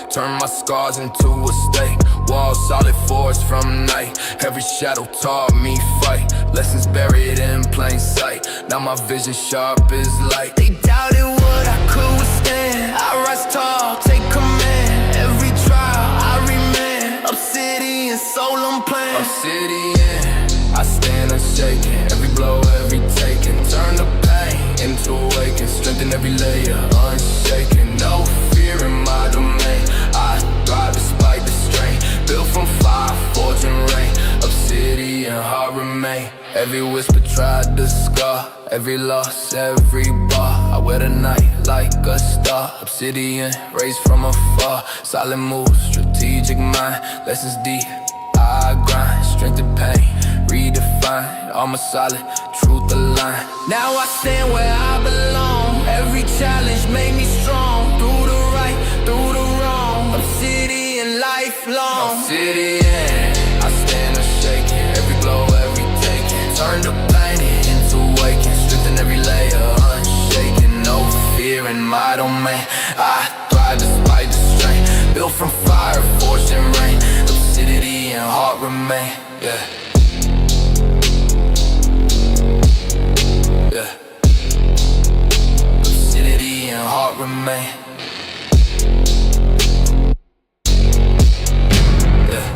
Turn my scars into a state. Walls solid force from night. Every shadow taught me fight. Lessons buried in plain sight. Now my vision sharp as light. They doubted what I could withstand. I rise tall, take command. Every trial I remain. Obsidian, soul on plan. Obsidian, I stand unshaken. Every blow, every taking. Turn the pain into awakening. Strengthen every layer, unshaken. No fear in my domain. I thrive despite the strain. Built from fire, forge and rain. Obsidian, heart remain. Every whisper tried to scar. Every loss, every bar. I wear the night like a star. Obsidian, raised from afar. Silent moves, strategic mind. Lessons deep, I grind. Strength and pain, redefine. Armor solid, truth aligned. Now I stand where I belong. Every challenge made me strong. Through the right, through the wrong. Obsidian, lifelong. Obsidian, I stand unshaken. Every blow, every taking. Turn the pain into waking. Strengthen every layer, unshaken. No fear in my domain. I thrive despite the strain. Built from fire, force and rain. Obsidian, heart remain. Yeah. Yeah. Obsidian, heart remain. Yeah.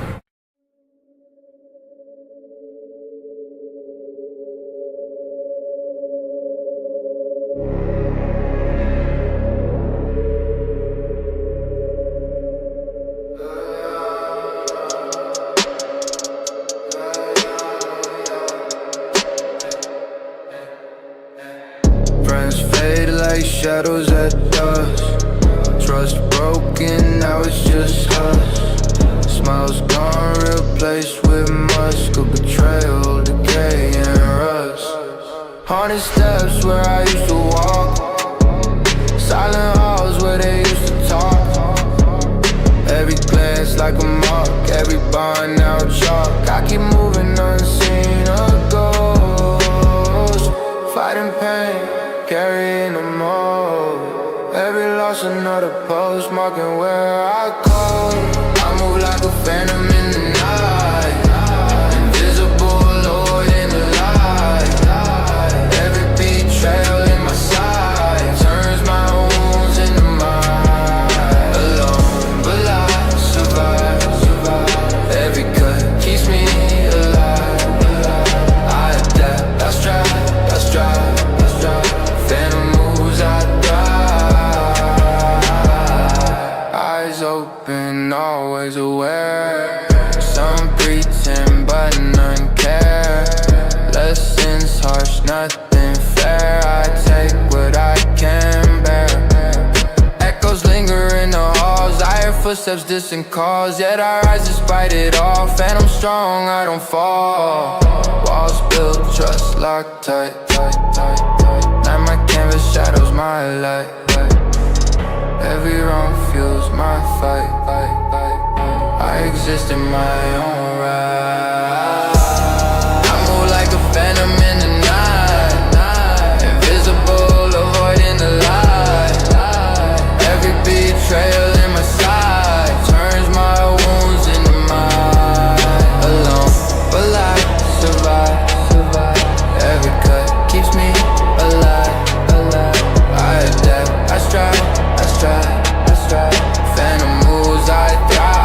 Friends fade like shadows at dusk. Trust broken, now it's just us. Smiles gone, replaced with musk of betrayal, decay and rust. Haunted steps where I used to walk. Silent halls where they used to talk. Every glance like a mark, every bond now chalk. I keep moving unseen, a ghost. Fighting pain, carrying them all. Every loss another post, marking where I go. I move like a phantom in the night. Invisible Lord in the light. Every betrayal in my side turns my wounds into mine. Alone but I survive. Every cut keeps me alive. I adapt, I strive. Phantom moves, I die. Eyes open, always aware. Some pretend but none care. Lessons harsh, nothing fair. I take what I can bear. Echoes linger in the halls. I hear footsteps, distant calls. Yet I rise despite it all. Phantom strong, I don't fall. Walls built, trust locked tight. Now my canvas shadows my light. Every wrong fuels my fight. I exist in my own right. I move like a phantom in the night. Invisible, avoiding the light. Every betrayal in my side turns my wounds into mine. Alone, but I survive. Every cut keeps me alive. I adapt, I strive. Phantom moves, I thrive.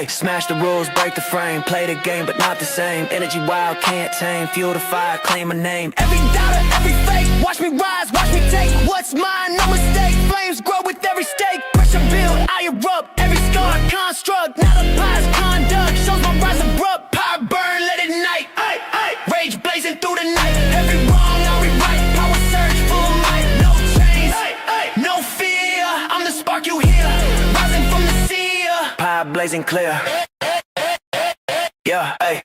Ay, smash the rules, break the frame. Play the game, but not the same. Energy wild, can't tame. Fuel the fire, claim my name. Every doubter, every fake. Watch me rise, watch me take what's mine, no mistake. Flames grow with every stake. Pressure build, I erupt. Every scar, construct. Not a past conduct. Shows my rise abrupt. Power burn, let it ignite. Ay, ay. Rage blazing through the night. Every wrong, I rewrite. Power surge, full might. No chains, ay, ay. No fear. I'm the spark you hear. Rising from the sea. Power blazing clear. Yeah, ay.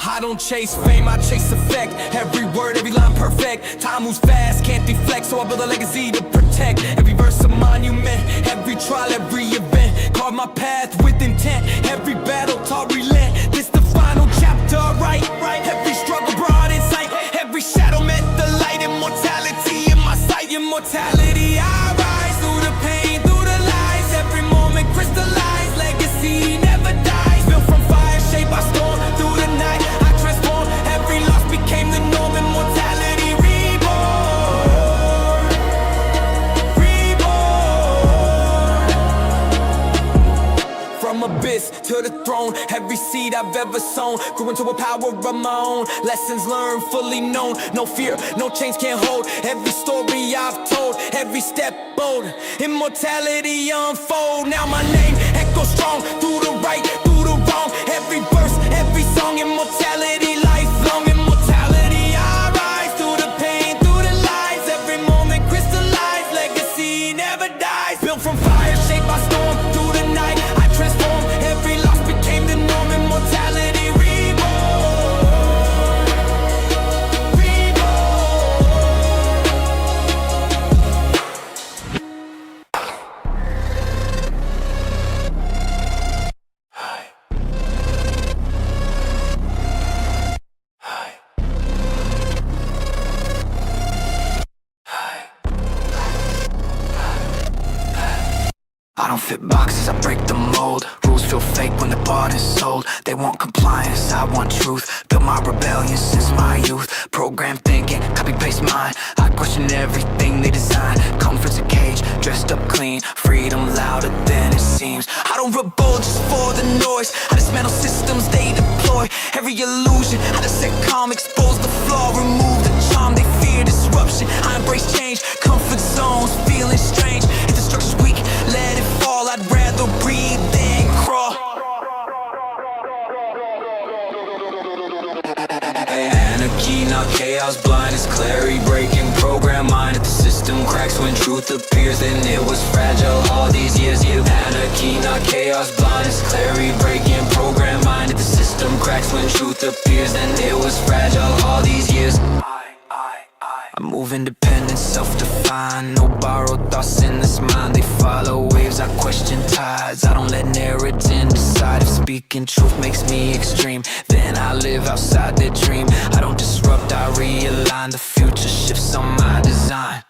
I don't chase fame, I chase effect. Every word, every line perfect. Time moves fast, can't deflect, so I build a legacy to protect. Every verse a monument, every trial, every event. Carve my path with intent. Every battle taught relent. This the final chapter, right? Every struggle brought insight. Every shadow met the light. Immortality in my sight. Immortality, I rise through the pain, through the lies. Every moment crystallized. Legacy never dies. Built from fire, shaped by storm. Through the night every loss became the norm. Immortality reborn. Reborn. From abyss to the throne, every seed I've ever sown grew into a power of my own. Lessons learned, fully known. No fear, no chains can't hold. Every story I've told, every step bold. Immortality unfold. Now my name echoes strong through the right, through the wrong. Every verse, every song. Immortality lifelong. Immortality, I rise through the pain, through the lies. Every moment crystallized. Legacy never dies. Built from fire, shaped by storm. Through the night I transform. Every loss became the norm. Immortality reborn. I don't fit boxes, I break the mold. Rules feel fake when the bought is sold. They want compliance, I want truth. Built my rebellion since my youth. Program thinking, copy paste mine. I question everything they design. Comfort's a cage, dressed up clean. Freedom louder than it seems. I don't rebel just for the noise. I dismantle systems they deploy. Every illusion, I dissect calm, expose the flaw, remove the charm. They fear disruption, I embrace change. Comfort zones, feeling strange. If the structure's weak, let it fall. I'd rather breathe than crawl. Anarchy, not chaos, blind as clarity. Breaking program mind. If the system cracks when truth appears, then it was fragile all these years. You anarchy, not chaos, blind as clarity. Breaking program mind. If the system cracks when truth appears, then it was fragile all these years. I move independent, self-defined. No borrowed thoughts in this mind. They follow waves, I question tides. I don't let narrative decide. If speaking truth makes me extreme, then I live outside their dream. I don't disrupt, I realign. The future shifts on my design.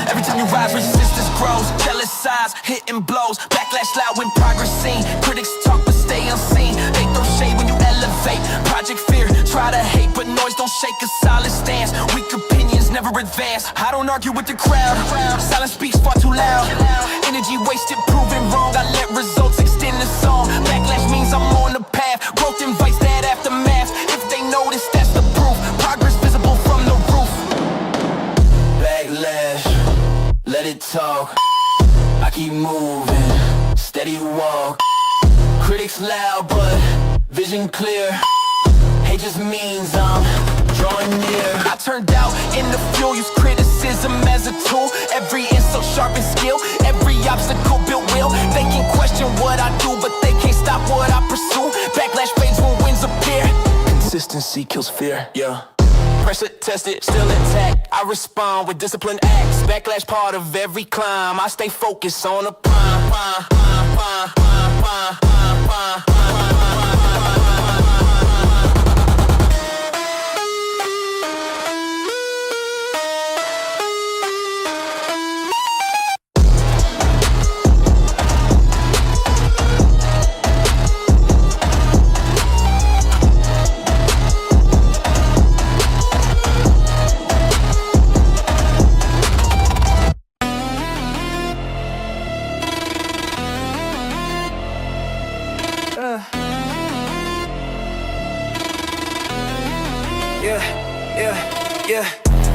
Every time you rise, resistance grows. Jealous sides, hitting blows. Backlash loud when progress seen. Critics talk but stay unseen. They throw shade when you elevate. Project fear, try to hate, but noise don't shake a solid stance. Weak opinions never advance. I don't argue with the crowd. Silence speaks far too loud. Energy wasted, proven wrong. I let results extend the song. Backlash means I'm on the path. Growth invites that aftermath. If they notice, that's the proof. Progress visible from the roof. Backlash, let it talk. I keep moving, steady walk. Critics loud, but vision clear. Hate just means I'm drawing near. I turned out in the fuel, use criticism as a tool. Every insult sharpens skill, every obstacle built will. They can question what I do, but they can't stop what I pursue. Backlash fades when winds appear. Consistency kills fear, yeah. pressure tested, still intact. I respond with disciplined acts. Backlash part of every climb. I stay focused on the prime. Yeah.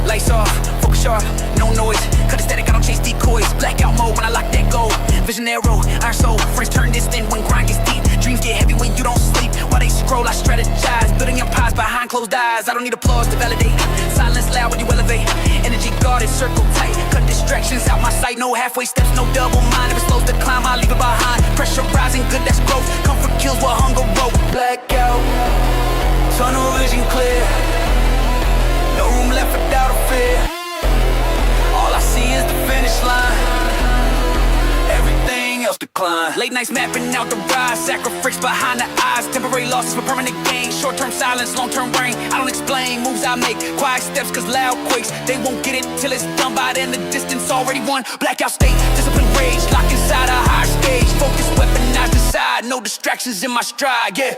Lights off, focus sharp, no noise. Cut the static, I don't chase decoys. Blackout mode when I lock that goal. Vision arrow, iron soul. Friends turn distant when grind gets deep. Dreams get heavy when you don't sleep. While they scroll, I strategize. Building empires behind closed eyes. I don't need applause to validate. Silence loud when you elevate. Energy guarded, circle tight. Cut distractions out my sight. No halfway steps, no double mind. If it slows the climb, I leave it behind. Pressure rising, good, that's growth. Comfort kills what hunger wrote. Blackout, tunnel vision clear. No room left for doubt or fear. All I see is the finish line. Everything else decline. Late nights mapping out the rise. Sacrifice behind the eyes. Temporary losses for permanent gain. Short-term silence, long-term rain. I don't explain moves I make. Quiet steps cause loud quakes. They won't get it till it's done. By then the distance already won. Blackout state, discipline rage. Locked inside a higher stage. Focus weaponized inside. No distractions in my stride, yeah.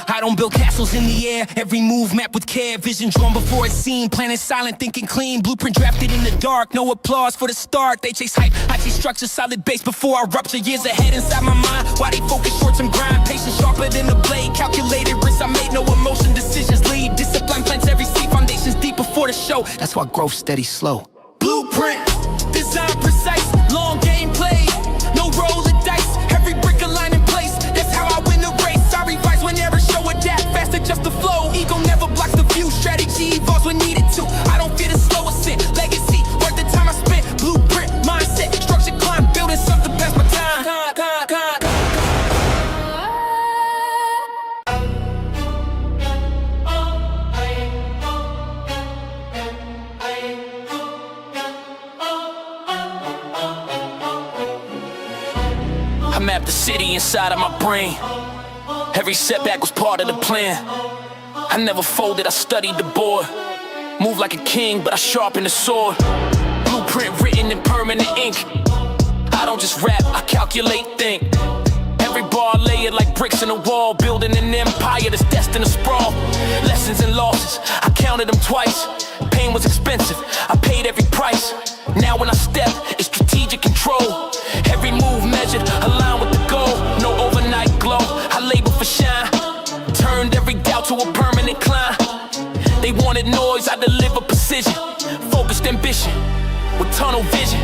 I don't build castles in the air. Every move mapped with care. Vision drawn before it's seen. Planning silent, thinking clean. Blueprint drafted in the dark. No applause for the start. They chase hype. I chase structure, solid base before I rupture. Years ahead inside my mind. Why they focus short-term grind? Patience sharper than a blade. Calculated risks I made. No emotion. Decisions lead. Discipline plants every seed. Foundations deep before the show. That's why growth steady slow. Blueprint, design precise. Long game played. No roll of dice. Every brick aligned in place. That's how I win the race. I revise whenever show adapt. Fast adjust the flow. Ego never blocks the view. Strategy evolves when needed to. I don't fear the slow ascent. Legacy, worth the time I spent. Blueprint, mindset, structure climb. Building something past my time. I mapped the city inside of my brain. Every setback was part of the plan. I never folded, I studied the board. Move like a king, but I sharpen the sword. Blueprint written in permanent ink. I don't just rap, I calculate, think. Every bar layered like bricks in a wall. Building an empire that's destined to sprawl. Lessons and losses, I counted them twice. Pain was expensive, I paid every price. Now when I step, it's strategic control. Every move measured, aligned with the goal. No overnight glow, I labor for shine. Turned every doubt to a permanent climb. They wanted noise, I deliver precision. Focused ambition, with tunnel vision.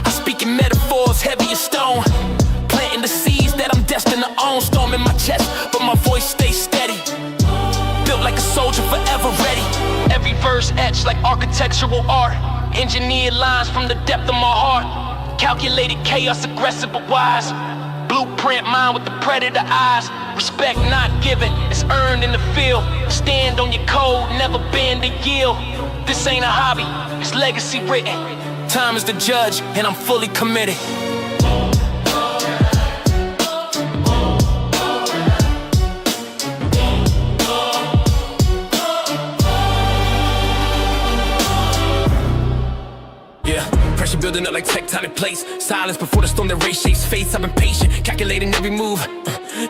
I speak in metaphors, heavy as stone. Planting the seeds that I'm destined to own. Storm in my chest, but my voice stays steady. Built like a soldier, forever ready. Every verse etched like architectural art. Engineered lines from the depth of my heart. Calculated chaos, aggressive but wise. Blueprint mind with the predator eyes. Respect not given, it's earned in the field. Stand on your code, never bend to yield. This ain't a hobby, it's legacy written. Time is the judge, and I'm fully committed. Pressure building up like tectonic plates. Silence before the storm that race shapes face. I've been patient, calculating every move.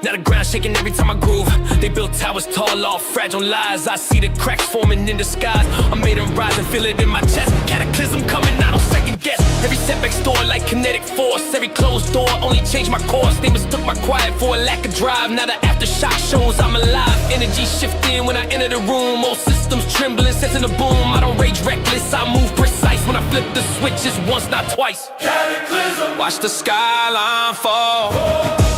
Now the ground shaking every time I groove. They built towers tall off fragile lies. I see the cracks forming in the skies. I made them rise and feel it in my chest. Cataclysm coming, I don't second guess. Every setback stored like kinetic force. Every closed door only changed my course. They mistook my quiet for a lack of drive. Now the aftershock shows I'm alive. Energy shifting when I enter the room. All systems trembling, sensing the boom. I don't rage reckless, I move precise. When I flip the switches once, not twice. Cataclysm. Watch the skyline fall.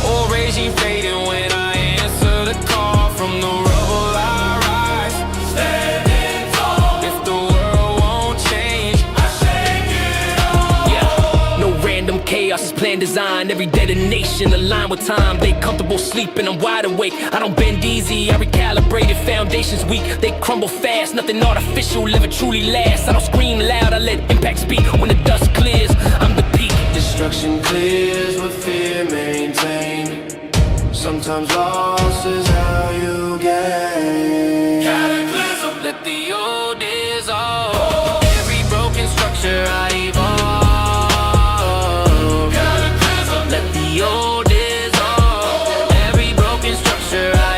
Or raging fading when I answer the call. From the rubble I rise, standing tall. If the world won't change, I shake it all. Yeah, no random chaos, it's plan design. Every detonation aligned with time. They comfortable sleeping, I'm wide awake. I don't bend easy, I recalibrated. Foundations weak, they crumble fast. Nothing artificial, never truly lasts. I don't scream loud, I let impact speak. When the dust clears, I'm the peak. Destruction clears with fear maintained. Sometimes loss is how you gain. Cataclysm. Let the old dissolve. Every broken structure I evolve. Cataclysm. Let the old dissolve. Every broken structure I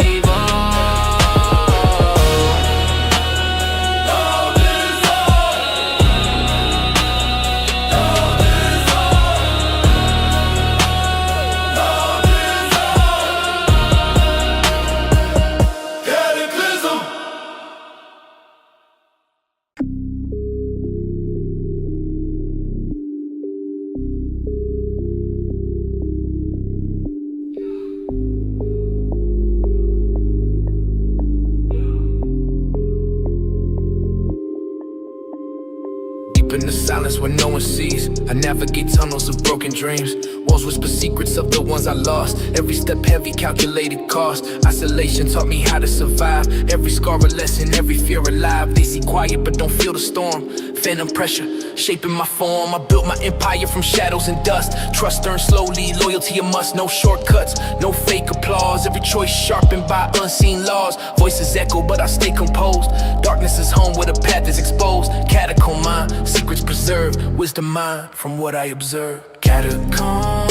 In the silence where no one sees, I navigate tunnels of broken dreams. Walls whisper secrets of the ones I lost. Every step heavy, calculated cost. Isolation taught me how to survive. Every scar a lesson, every fear alive. They see quiet but don't feel the storm. Phantom pressure, shaping my form. I built my empire from shadows and dust. Trust earned slowly, loyalty a must. No shortcuts, no fake applause. Every choice sharpened by unseen laws. Voices echo but I stay composed. Darkness is home where the path is exposed. Catacomb mine, secrets preserved. Wisdom mine from what I observe. Catacomb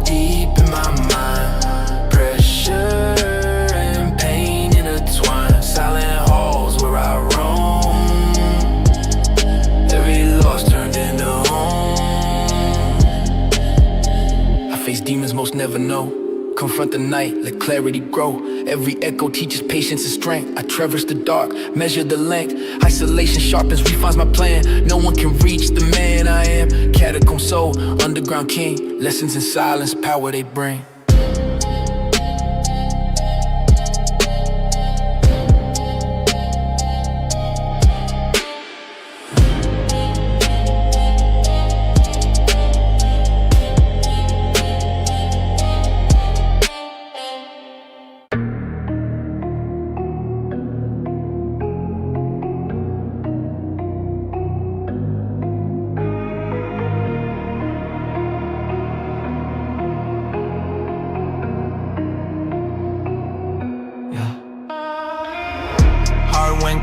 deep in my mind. Pressure and pain intertwined. Silent halls where I roam. Every loss turned into home. I face demons most never know. Confront the night, let clarity grow. Every echo teaches patience and strength. I traverse the dark, measure the length. Isolation sharpens, refines my plan. No one can reach the man I am. Catacomb soul, underground king. Lessons in silence, power they bring.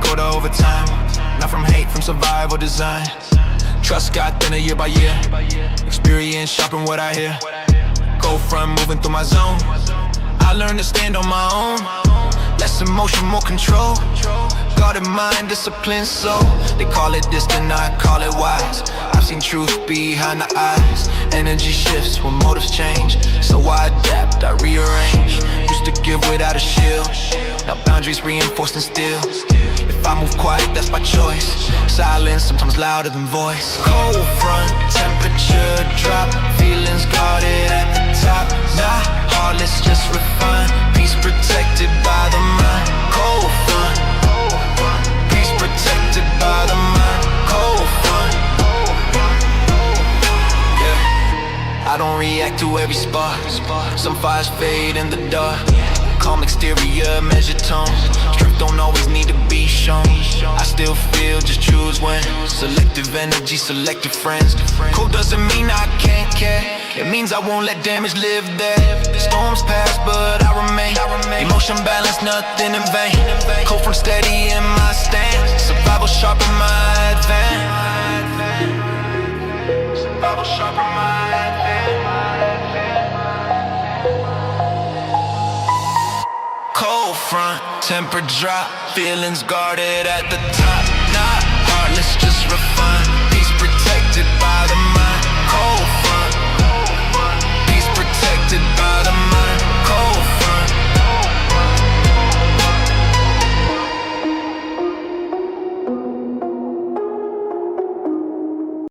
Go to overtime, not from hate, from survival design. Trust got thinner year by year. Experience sharpen what I hear. Go from moving through my zone. I learned to stand on my own. Less emotion, more control. Guarded mind, discipline soul. They call it distant, I call it wise. I've seen truth behind the eyes. Energy shifts when motives change. So I adapt, I rearrange. Used to give without a shield. Now boundaries reinforced and still. If I move quiet, that's by choice. Silence, sometimes louder than voice. Cold front, temperature drop. Feelings guarded at the top. Nah, heartless, just refine. Peace protected by the mind. Cold front, peace protected by the mind. Cold front, yeah. I don't react to every spark. Some fires fade in the dark. Calm exterior, measured tone. Truth don't always need to be shown. I still feel, just choose when. Selective energy, selective friends. Cool doesn't mean I can't care. It means I won't let damage live there. Storms pass, but I remain. Emotion balance, nothing in vain. Cold from steady in my stand. Survival sharpen my advance. Survival sharpen my advance. Cold front, temper drop. Feelings guarded at the top. Not heartless, just refined.